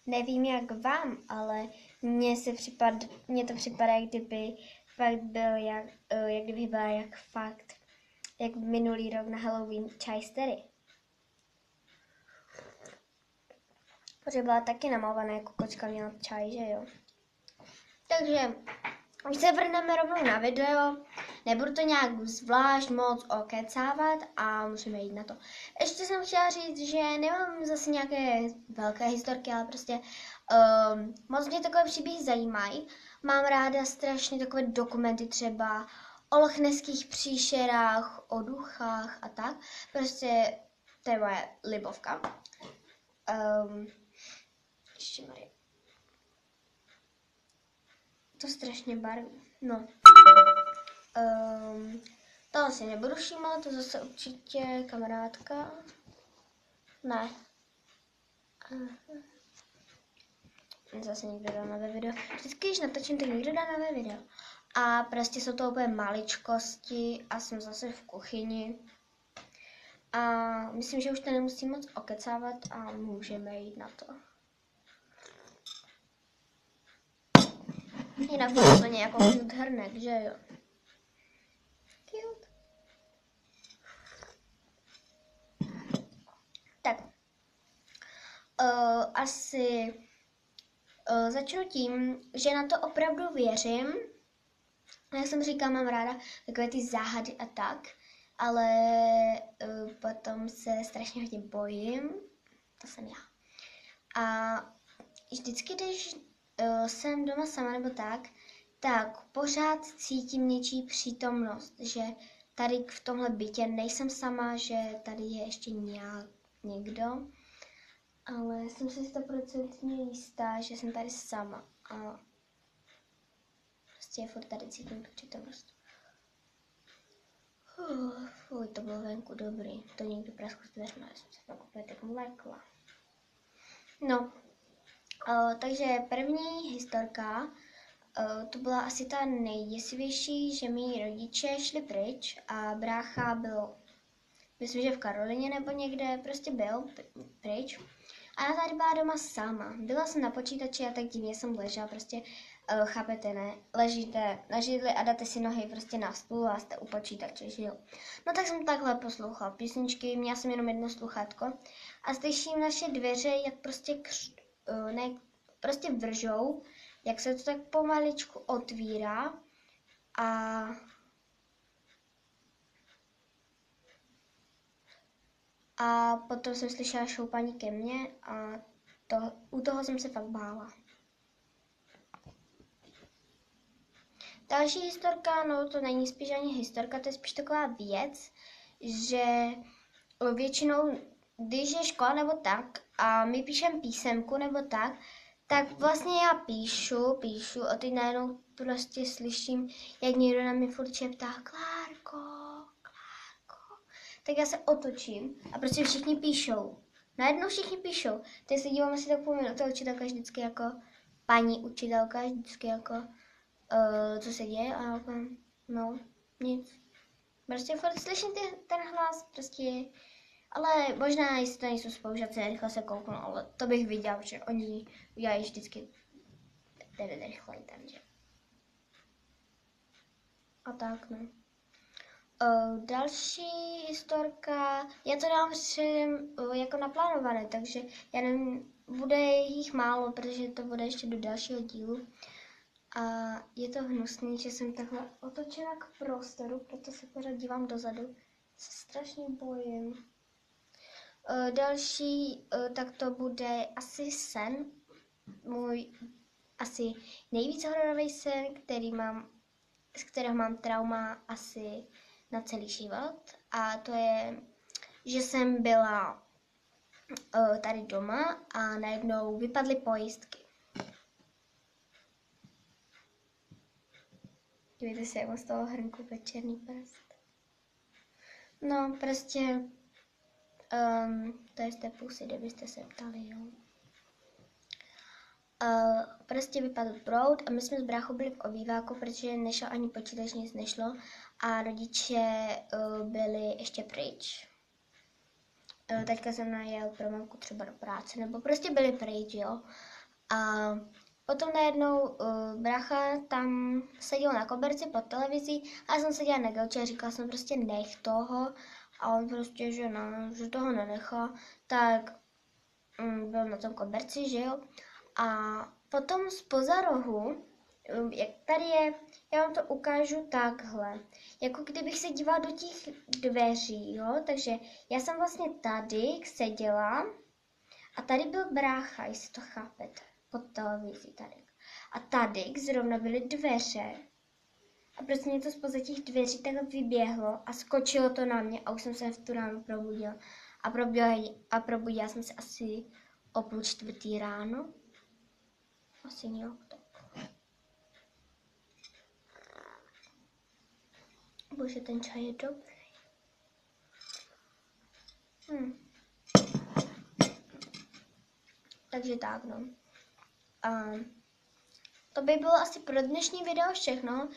Nevím jak vám, ale mně to připadá, jak kdyby fakt byl jak kdyby byla jak minulý rok na Halloween Chai Stery. Protože byla taky namalovaná jako kočka, měla čaj, že jo. Takže už se vrhneme rovnou na video, nebudu to nějak zvlášť moc okecávat a musíme jít na to. Ještě jsem chtěla říct, že nemám zase nějaké velké historky, ale prostě moc mě takové příběhy zajímají. Mám ráda strašně takové dokumenty třeba o lochnesských příšerách, o duchách a tak. Prostě to je moje libovka. Ježišmarja. To strašně barví. No. To asi nebudu všímat, to zase určitě kamarádka. Ne. Zase někdo dal nové video. Vždycky, když natočím, tak někdo dá nové video. A prostě jsou to úplně maličkosti a jsem zase v kuchyni. A myslím, že už to nemusím moc okecávat a můžeme jít na to. Jinak to je úplně jako cute hrnek, že jo? Cute. Tak. Asi začnu tím, že na to opravdu věřím. Jak jsem říkala, mám ráda takové ty záhady a tak, ale potom se strašně hodně bojím. To jsem já. A vždycky, když jsem doma sama nebo tak pořád cítím něčí přítomnost, že tady v tomhle bytě nejsem sama, že tady je ještě někdo, ale jsem si 100% jistá, že jsem tady sama a prostě furt tady cítím tu přítomnost. Fuj, to bylo venku dobrý, to někdo praskl s dveřma, já jsem se pak úplně tak mlekla. No, takže první historka, to byla asi ta nejděsivější, že mý rodiče šli pryč a brácha byl, myslím, že v Karolině nebo někde, prostě byl pryč. A já tady byla doma sama. Byla jsem na počítači a tak divně jsem ležela, prostě chápete, ne? Ležíte na židli a dáte si nohy prostě na stůl a jste u počítače, že jo? No tak jsem takhle poslouchala písničky, měla jsem jenom jedno sluchátko a slyším naše dveře, jak prostě prostě vržou, jak se to tak pomaličku otvírá a potom jsem slyšela šoupaní ke mně a u toho jsem se fakt bála. Další historka, no to není spíš ani historka, to je spíš taková věc, že většinou, když je škola nebo tak a my píšeme písemku nebo tak vlastně já píšu a teď najednou prostě slyším, jak někdo na mě furt šeptá Klárko. Tak já se otočím a prostě všichni píšou. Najednou všichni píšou. Teď se dívám asi tak půl minuty, učitelka vždycky jako, paní učitelka vždycky jako, co se děje a jako, no, nic. Prostě furt slyším ten hlas, prostě, ale možná, jestli to nejsou spolužáci, rychle se kouknu, ale to bych viděl, že oni udělají vždycky rychleji tam, že. A tak, no. Další historka, já to dám předem jako naplánované, takže já nevím, bude jich málo, protože to bude ještě do dalšího dílu. A je to hnusný, že jsem takhle otočena k prostoru, proto se pořád dívám dozadu. Se strašně bojím. Další, tak to bude asi sen. Můj asi nejvíc hororový sen, z kterého mám trauma asi na celý život. A to je, že jsem byla tady doma a najednou vypadly pojistky. Dívejte se, jak mám z toho hrnku černý prst. No, prostě to je z té pusy, kdybyste se ptali, jo. Prostě vypadl proud a my jsme s bráchou byli v obýváku, protože nešel ani počítač, nic nešlo a rodiče byli ještě pryč. Teďka jsem najel pro mamku třeba do práce, nebo prostě byli pryč, jo. A potom najednou brácha tam seděl na koberci pod televizí a já jsem seděla na gauči a říkala jsem prostě nech toho a on prostě, že, no, že toho nenechá, tak byl na tom koberci, že jo. A potom zpoza rohu, jak tady je, já vám to ukážu takhle, jako kdybych se dívala do těch dveří, jo, takže já jsem vlastně tady seděla a tady byl brácha, jestli to chápete, pod televizí tady. A tady zrovna byly dveře a prostě mě to zpoza těch dveří takhle vyběhlo a skočilo to na mě a už jsem se v tu ránu probudila. A probudila jsem se asi o 3:30 ráno. Asi nějak tak. Bože, ten čaj je dobrý. Takže tak, no. To by bylo asi pro dnešní video všechno.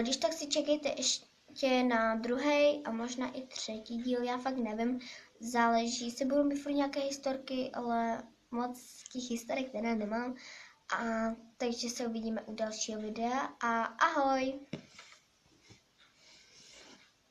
Když tak si čekejte ještě na druhý a možná i třetí díl, já fakt nevím, záleží, se budou mi furt nějaké historky, ale moc těch historek teda nemám. Takže se uvidíme u dalšího videa a ahoj!